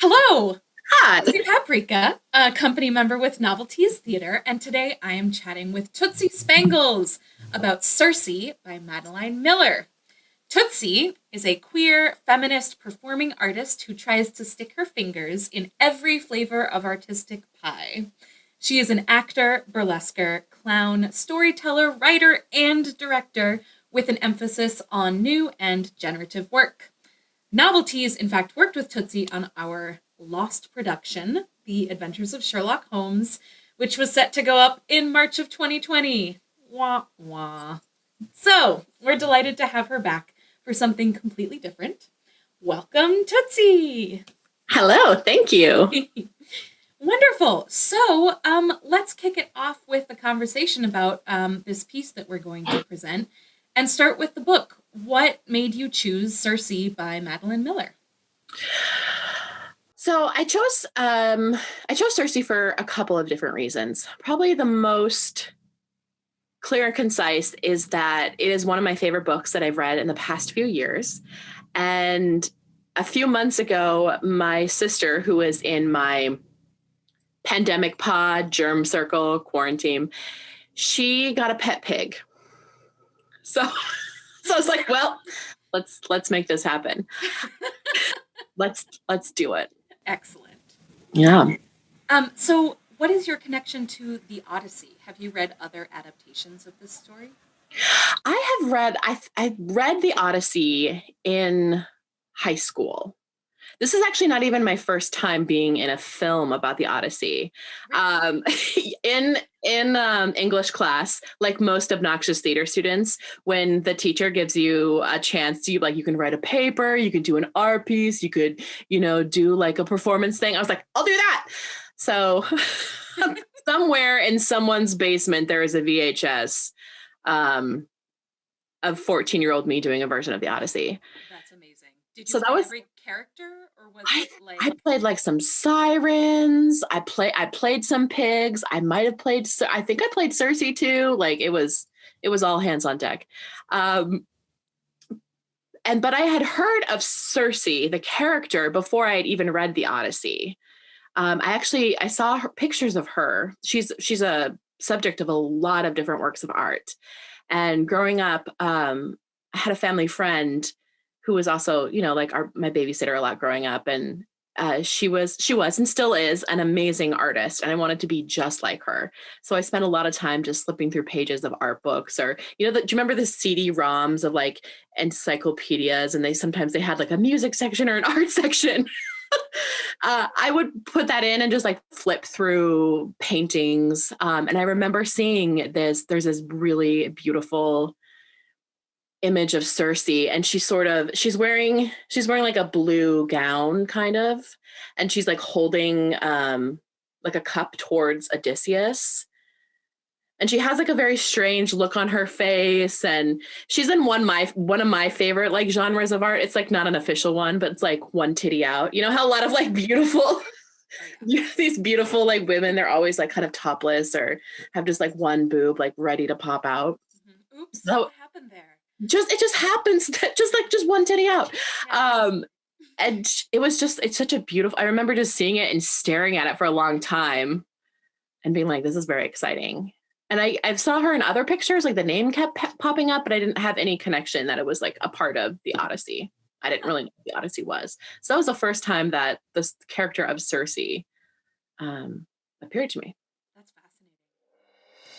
Hello, Hi. Trixie Paprika, a company member with Novelties Theater, and today I am chatting with Tootsie Spangles about Circe by Madeline Miller. Tootsie is a queer, feminist performing artist who tries to stick her fingers in every flavor of artistic pie. She is an actor, burlesquer, clown, storyteller, writer, and director with an emphasis on new and generative work. Novelties, in fact, worked with Tootsie on our lost production, The Adventures of Sherlock Holmes, which was set to go up in March of 2020. Wah, wah. So, we're delighted to have her back for something completely different. Welcome, Tootsie! Hello, thank you. Wonderful. So, let's kick it off with a conversation about this piece that we're going to present and start with the book. What made you choose Circe by Madeline Miller? So I chose Circe for a couple of different reasons. Probably the most clear and concise is that it is one of my favorite books that I've read in the past few years. And a few months ago, my sister, who was in my pandemic pod, germ circle, quarantine, she got a pet pig. So I was like, well, let's make this happen. Let's do it. Excellent. Yeah. So what is your connection to the Odyssey? Have you read other adaptations of this story? I read the Odyssey in high school. This is actually not even my first time being in a film about the Odyssey. In English class, like most obnoxious theater students, when the teacher gives you a chance to you can write a paper, you could do an art piece, you could, do like a performance thing. I was like, I'll do that. So somewhere in someone's basement, there is a VHS of 14-year-old me doing a version of the Odyssey. That's amazing. Did you play every character, or was it like I played like some sirens. I played some pigs. I might have played. I think I played Circe too. Like it was all hands on deck. But I had heard of Circe, the character, before I had even read the Odyssey. I saw pictures of her. She's a subject of a lot of different works of art. And growing up, I had a family friend who was also, like my babysitter a lot growing up. And she was and still is an amazing artist. And I wanted to be just like her. So I spent a lot of time just flipping through pages of art books, or, do you remember the CD-ROMs of like encyclopedias? And they had like a music section or an art section. I would put that in and just like flip through paintings. And I remember seeing there's this really beautiful image of Circe, and she's wearing like a blue gown kind of, and she's like holding like a cup towards Odysseus. And she has like a very strange look on her face, and she's in one of my favorite like genres of art. It's like not an official one, but it's like one titty out. You know how a lot of like beautiful these beautiful like women, they're always like kind of topless or have just like one boob like ready to pop out. Mm-hmm. Oops, so, what happened there? It just happens just one titty out. Yeah. And it's such a beautiful, I remember just seeing it and staring at it for a long time and being like, this is very exciting. And I saw her in other pictures, like the name kept popping up, but I didn't have any connection that it was like a part of the Odyssey. I didn't really know what the Odyssey was. So that was the first time that this character of Circe appeared to me. That's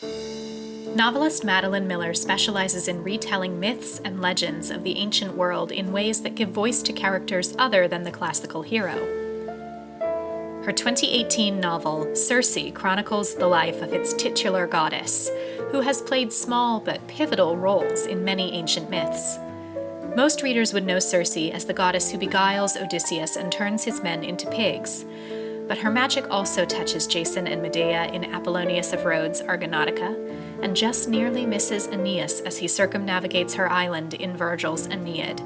fascinating. Novelist Madeline Miller specializes in retelling myths and legends of the ancient world in ways that give voice to characters other than the classical hero. Her 2018 novel, Circe, chronicles the life of its titular goddess, who has played small but pivotal roles in many ancient myths. Most readers would know Circe as the goddess who beguiles Odysseus and turns his men into pigs, but her magic also touches Jason and Medea in Apollonius of Rhodes' Argonautica, and just nearly misses Aeneas as he circumnavigates her island in Virgil's Aeneid.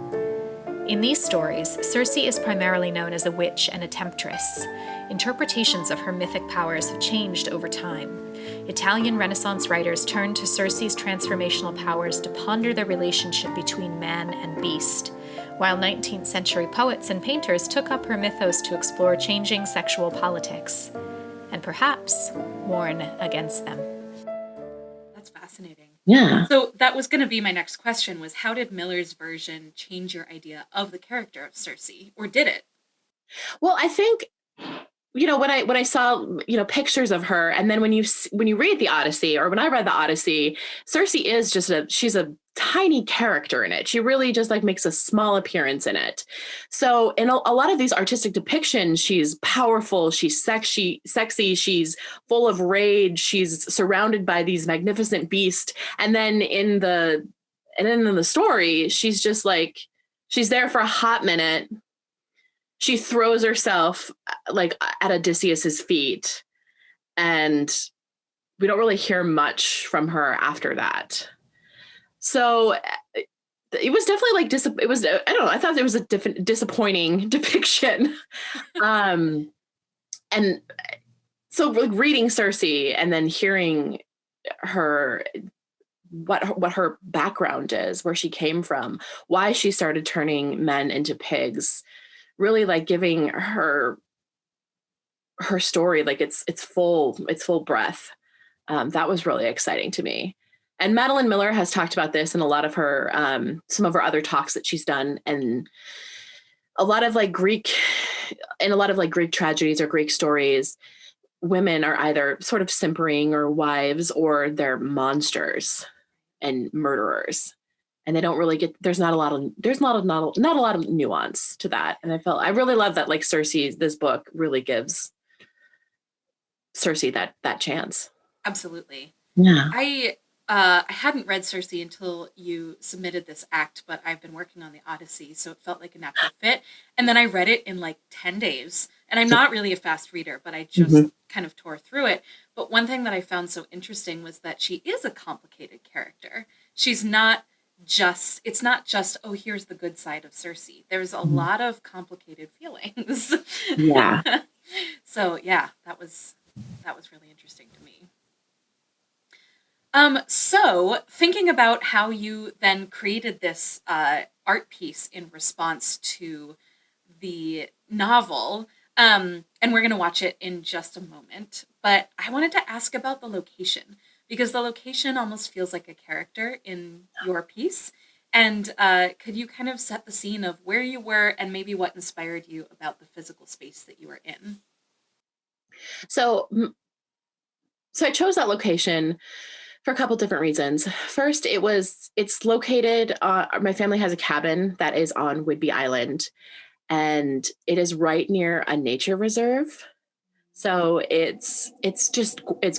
In these stories, Circe is primarily known as a witch and a temptress. Interpretations of her mythic powers have changed over time. Italian Renaissance writers turned to Circe's transformational powers to ponder the relationship between man and beast, while 19th century poets and painters took up her mythos to explore changing sexual politics, and perhaps warn against them. That's fascinating. Yeah. So that was going to be my next question, was how did Miller's version change your idea of the character of Circe, or did it? Well, I think, when I saw, pictures of her, and then when you read the Odyssey, or when I read the Odyssey, Circe is she's a tiny character in it. She really just like makes a small appearance in it. So in a lot of these artistic depictions, she's powerful, she's sexy, she's full of rage, she's surrounded by these magnificent beasts. And then in the story, she's just like, she's there for a hot minute. She throws herself like at Odysseus's feet, and we don't really hear much from her after that. So it was definitely like, it was, I don't know, I thought it was a disappointing depiction. And so like reading Circe and then hearing her, what her background is, where she came from, why she started turning men into pigs, really like giving her story like its full breath. That was really exciting to me. And Madeline Miller has talked about this in a lot of her some of her other talks that she's done, and a lot of like Greek tragedies or Greek stories, women are either sort of simpering or wives, or they're monsters and murderers. And they don't really get, there's not a lot of nuance to that. And I really love that like Circe, this book really gives Circe that chance. Absolutely. Yeah. I hadn't read Circe until you submitted this act, but I've been working on the Odyssey, so it felt like a natural fit. And then I read it in like 10 days. And I'm not really a fast reader, but I just kind of tore through it. But one thing that I found so interesting was that she is a complicated character. It's not just, oh, here's the good side of Circe. There's a lot of complicated feelings. Yeah. So yeah, that was really interesting to me. So thinking about how you then created this art piece in response to the novel, and we're going to watch it in just a moment, but I wanted to ask about the location, because the location almost feels like a character in your piece. And could you kind of set the scene of where you were and maybe what inspired you about the physical space that you were in? So I chose that location for a couple different reasons. First, it's located, my family has a cabin that is on Whidbey Island, and it is right near a nature reserve. So it's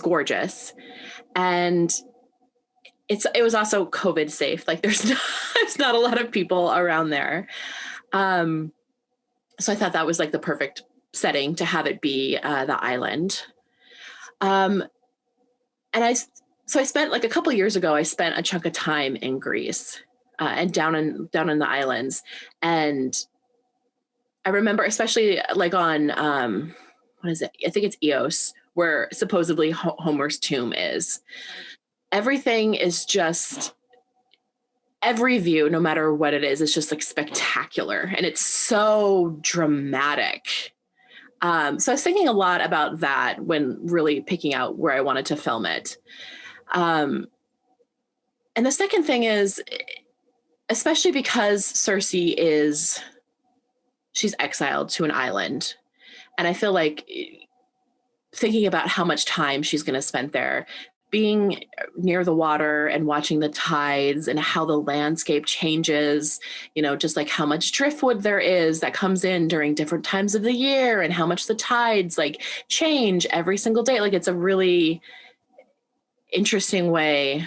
gorgeous. And it was also COVID safe. Like there's not a lot of people around there. So I thought that was like the perfect setting to have it be the island. So I spent like a couple years ago, I spent a chunk of time in Greece and down in the islands. And I remember, especially like on, what is it? I think it's Eos, where supposedly Homer's tomb is. Everything is just, every view, no matter what it is just like spectacular. And it's so dramatic. So I was thinking a lot about that when really picking out where I wanted to film it. And the second thing is, especially because Circe she's exiled to an island. And I feel like thinking about how much time she's going to spend there, being near the water and watching the tides and how the landscape changes, just like how much driftwood there is that comes in during different times of the year, and how much the tides like change every single day. Like it's a really interesting way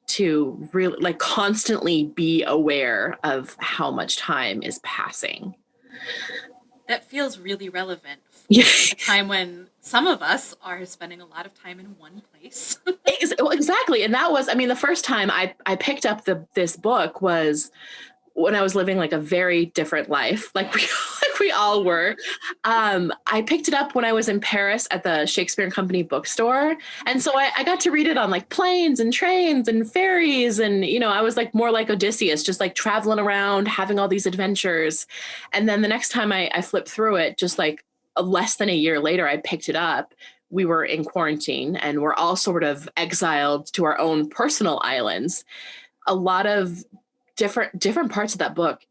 to really like constantly be aware of how much time is passing. That feels really relevant for Yeah. a time when some of us are spending a lot of time in one place. Exactly. And that was, the first time I picked up this book was when I was living like a very different life, like we all were. I picked it up when I was in Paris at the Shakespeare and Company bookstore. And so I got to read it on like planes and trains and ferries. And, you know, I was like more like Odysseus, just like traveling around, having all these adventures. And then the next time I flipped through it, just like less than a year later, I picked it up. We were in quarantine and we're all sort of exiled to our own personal islands. A lot of different parts of that book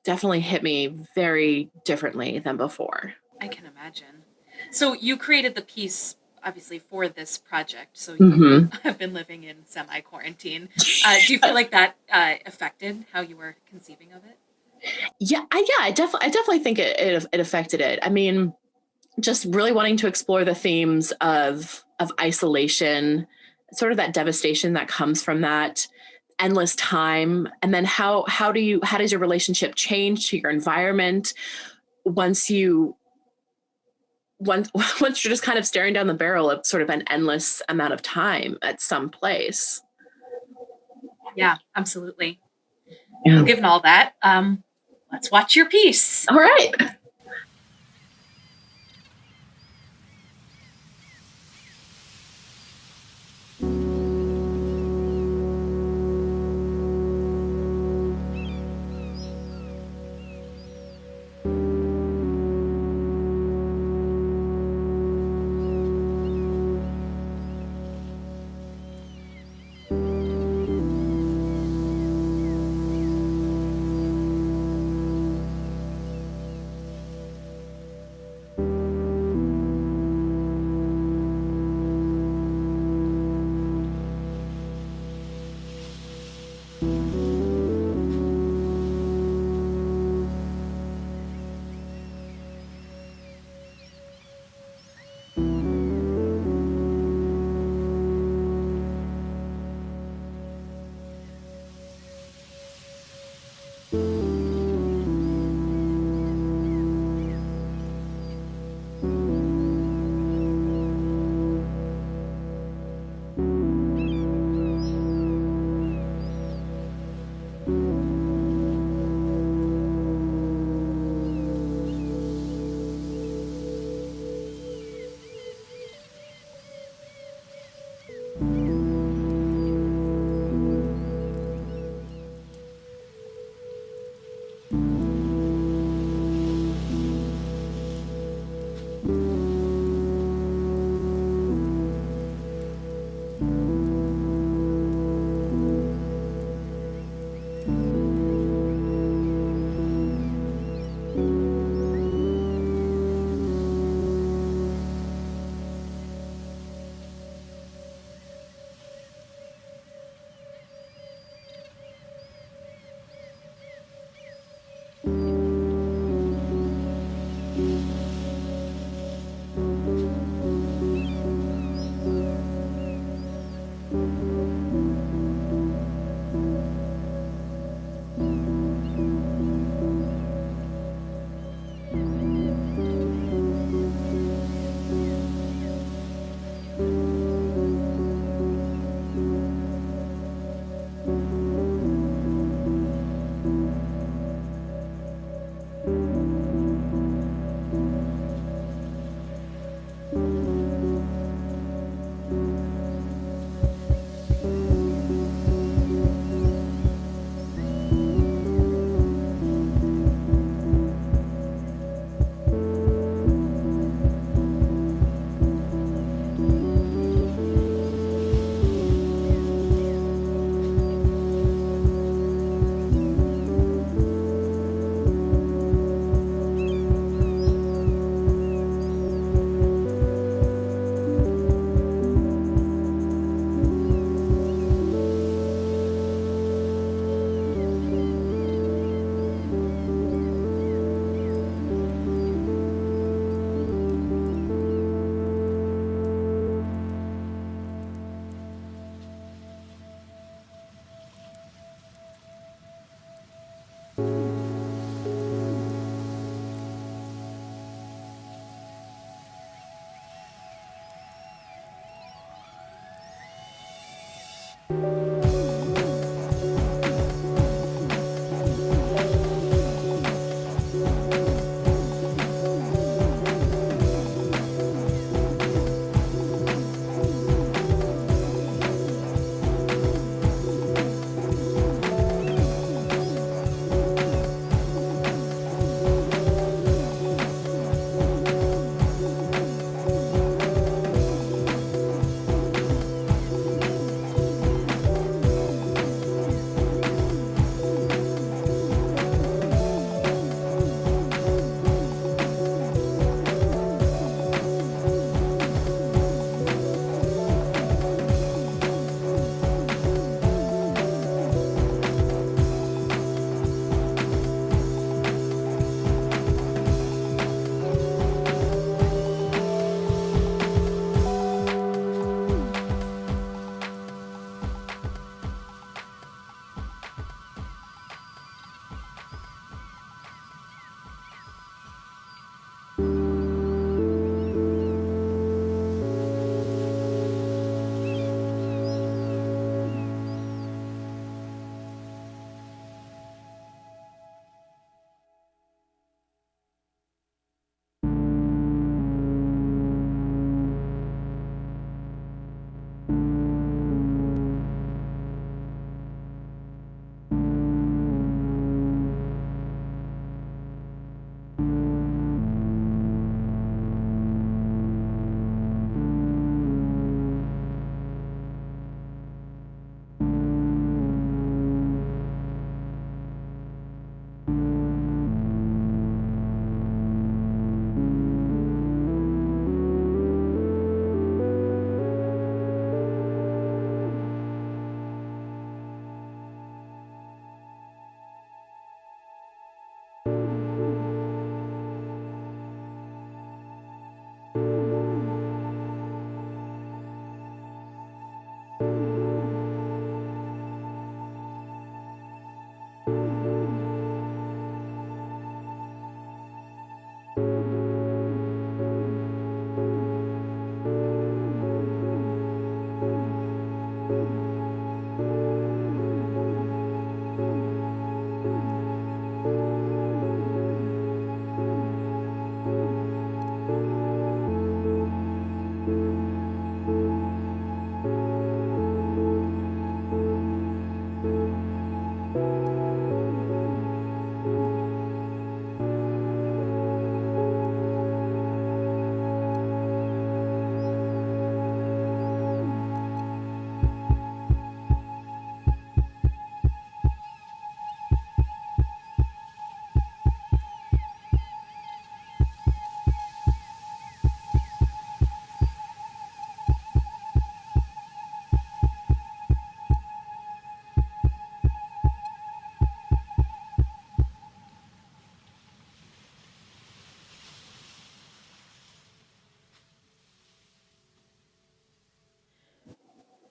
definitely hit me very differently than before. I can imagine. So you created the piece obviously for this project. So you have been living in semi-quarantine. Do you feel like that affected how you were conceiving of it? Yeah, I definitely think it affected it. I mean, just really wanting to explore the themes of isolation, sort of that devastation that comes from that, endless time, and then how does your relationship change to your environment once you're just kind of staring down the barrel of sort of an endless amount of time at some place. Yeah, absolutely. Yeah. Well, given all that, let's watch your piece. All right.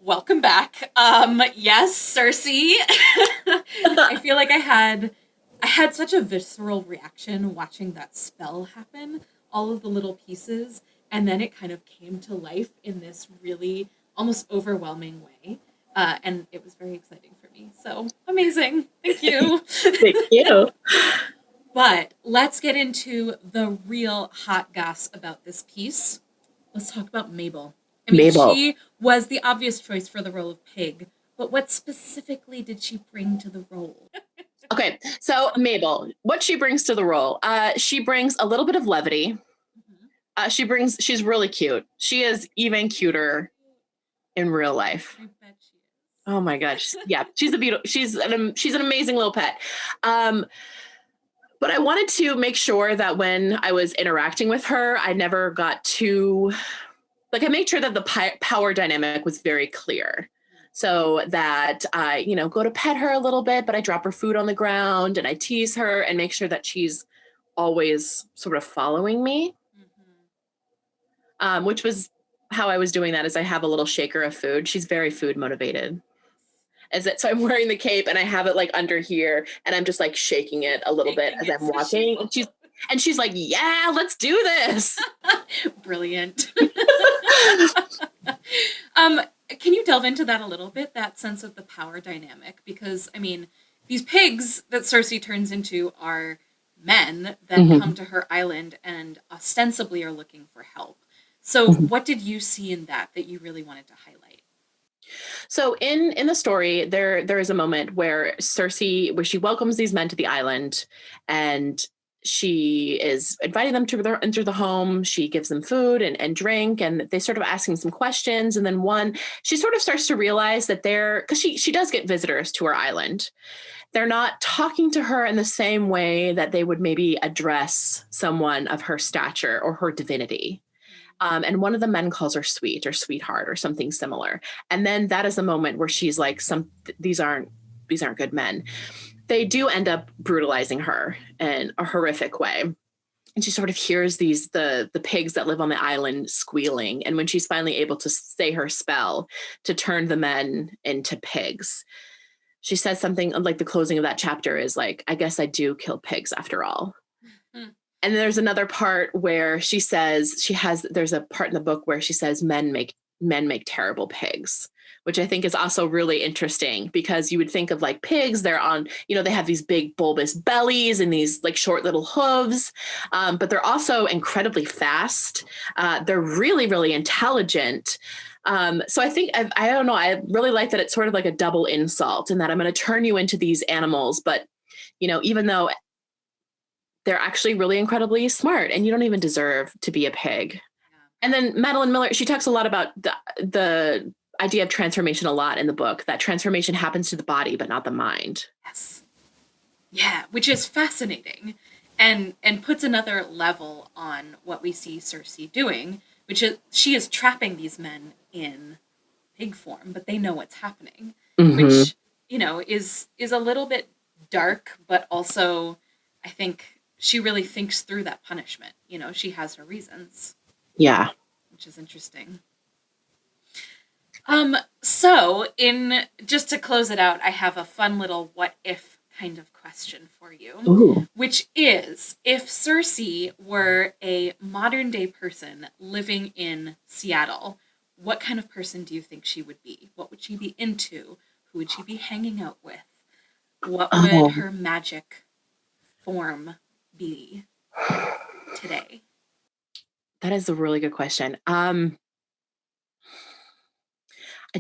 welcome back. Yes, Circe. I feel like I had such a visceral reaction watching that spell happen, all of the little pieces, and then it kind of came to life in this really almost overwhelming way. And it was very exciting for me. So amazing. Thank you. Thank you. But let's get into the real hot goss about this piece. Let's talk about Mabel. I mean, Mabel. she was the obvious choice for the role of Pig, but what specifically did she bring to the role? Okay, so Mabel, what she brings to the role, she brings a little bit of levity. She's really cute. She is even cuter in real life. I bet she is. Oh my gosh. Yeah, she's an amazing little pet. But I wanted to make sure that when I was interacting with her, I never got too, I made sure that the power dynamic was very clear. So that I, go to pet her a little bit, but I drop her food on the ground and I tease her and make sure that she's always sort of following me. Which was how I was doing that, is I have a little shaker of food. She's very food motivated. So I'm wearing the cape and I have it under here and I'm just shaking it a little bit as I'm walking. And she's like, yeah, let's do this. Brilliant. Can you delve into that a little bit, that sense of the power dynamic? Because, I mean, these pigs that Circe turns into are men that come to her island and ostensibly are looking for help. So what did you see in that you really wanted to highlight? So in the story, there is a moment where where she welcomes these men to the island and she is inviting them to enter the home. She gives them food and drink, and they sort of asking some questions. And then she sort of starts to realize that because she does get visitors to her island. They're not talking to her in the same way that they would maybe address someone of her stature or her divinity. And one of the men calls her sweet or sweetheart or something similar. And then that is the moment where she's like, these aren't good men. They do end up brutalizing her in a horrific way. And she sort of hears the pigs that live on the island squealing. And when she's finally able to say her spell to turn the men into pigs, she says something like the closing of that chapter is like, I guess I do kill pigs after all. And there's another part where she says there's a part in the book where she says men make terrible pigs, which I think is also really interesting because you would think of pigs, they're on, they have these big bulbous bellies and these short little hooves, but they're also incredibly fast. They're really, really intelligent. So I think, I don't know, I really like that it's sort of like a double insult and that I'm going to turn you into these animals, but even though they're actually really incredibly smart and you don't even deserve to be a pig. Yeah. And then Madeline Miller, she talks a lot about the idea of transformation a lot in the book, that transformation happens to the body, but not the mind. Yes. Yeah, which is fascinating and puts another level on what we see Circe doing, which is she is trapping these men in pig form, but they know what's happening, which, is a little bit dark, but also I think she really thinks through that punishment. She has her reasons. Yeah. Which is interesting. So just to close it out, I have a fun little what if kind of question for you. Ooh. Which is, if Circe were a modern day person living in Seattle, what kind of person do you think she would be? What would she be into? Who would she be hanging out with? What would her magic form be today? That is a really good question. I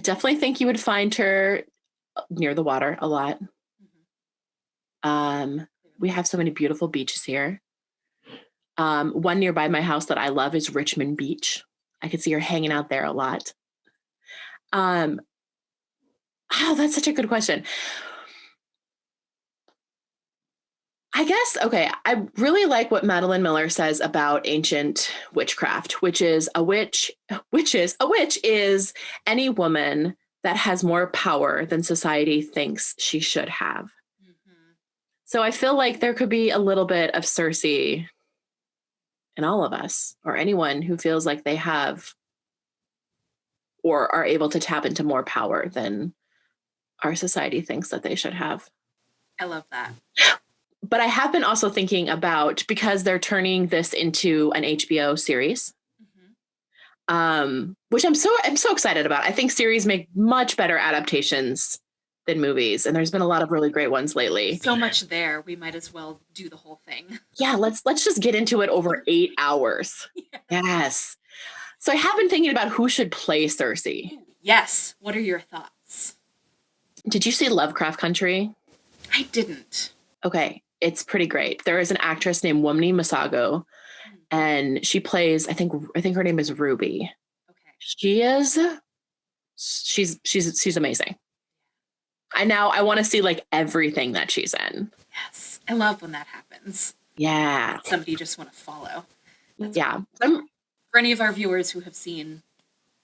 definitely think you would find her near the water a lot. We have so many beautiful beaches here. One nearby my house that I love is Richmond Beach. I could see her hanging out there a lot. That's such a good question. I guess, okay, I really like what Madeline Miller says about ancient witchcraft, which is a witch is any woman that has more power than society thinks she should have. So I feel like there could be a little bit of Circe in all of us, or anyone who feels like they have or are able to tap into more power than our society thinks that they should have. I love that. But I have been also thinking about, because they're turning this into an HBO series, which I'm so excited about. I think series make much better adaptations than movies, and there's been a lot of really great ones lately. So much there. We might as well do the whole thing. Yeah, let's just get into it over 8 hours. Yes. So I have been thinking about who should play Circe. Yes. What are your thoughts? Did you see Lovecraft Country? I didn't. Okay, it's pretty great. There is an actress named Wumni Masago, and she plays, I think her name is Ruby. Okay. She's amazing. I want to see like everything that she's in. Yes. I love when that happens. Yeah. Somebody you just want to follow. Yeah. For any of our viewers who have seen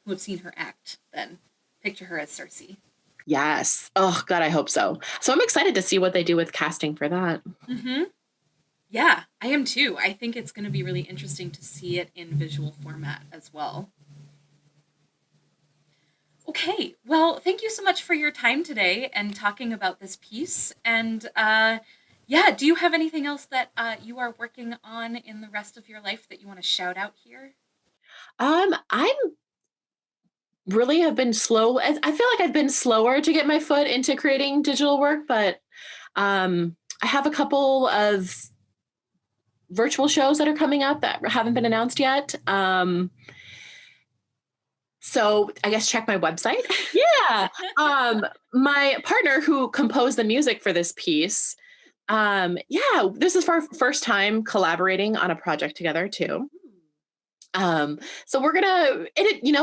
her act, then picture her as Circe. Yes. Oh God, I hope so. So I'm excited to see what they do with casting for that. Mm-hmm. Yeah, I am too. I think it's going to be really interesting to see it in visual format as well. Okay, well, thank you so much for your time today and talking about this piece. And do you have anything else that you are working on in the rest of your life that you want to shout out here? I'm really have been slow. I feel like I've been slower to get my foot into creating digital work, but I have a couple of virtual shows that are coming up that haven't been announced yet. So I guess check my website. Yeah. My partner who composed the music for this piece. This is our first time collaborating on a project together too. So we're gonna,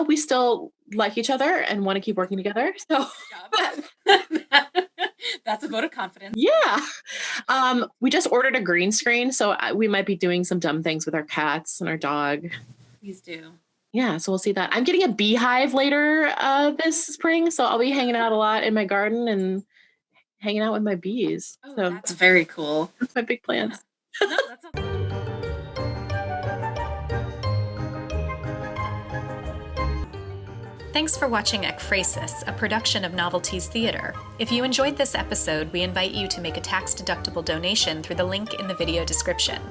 we still like each other and want to keep working together. So that's a vote of confidence. Yeah. We just ordered a green screen, so we might be doing some dumb things with our cats and our dog. Please do. Yeah, so we'll see that. I'm getting a beehive later this spring, so I'll be hanging out a lot in my garden and hanging out with my bees. Oh, so that's very cool. That's my big plans. Yeah. No, that's awesome. Thanks for watching Ekphrasis, a production of Novelties Theatre. If you enjoyed this episode, we invite you to make a tax-deductible donation through the link in the video description.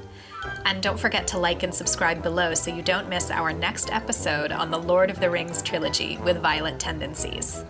And don't forget to like and subscribe below so you don't miss our next episode on the Lord of the Rings trilogy with Violent Tendencies.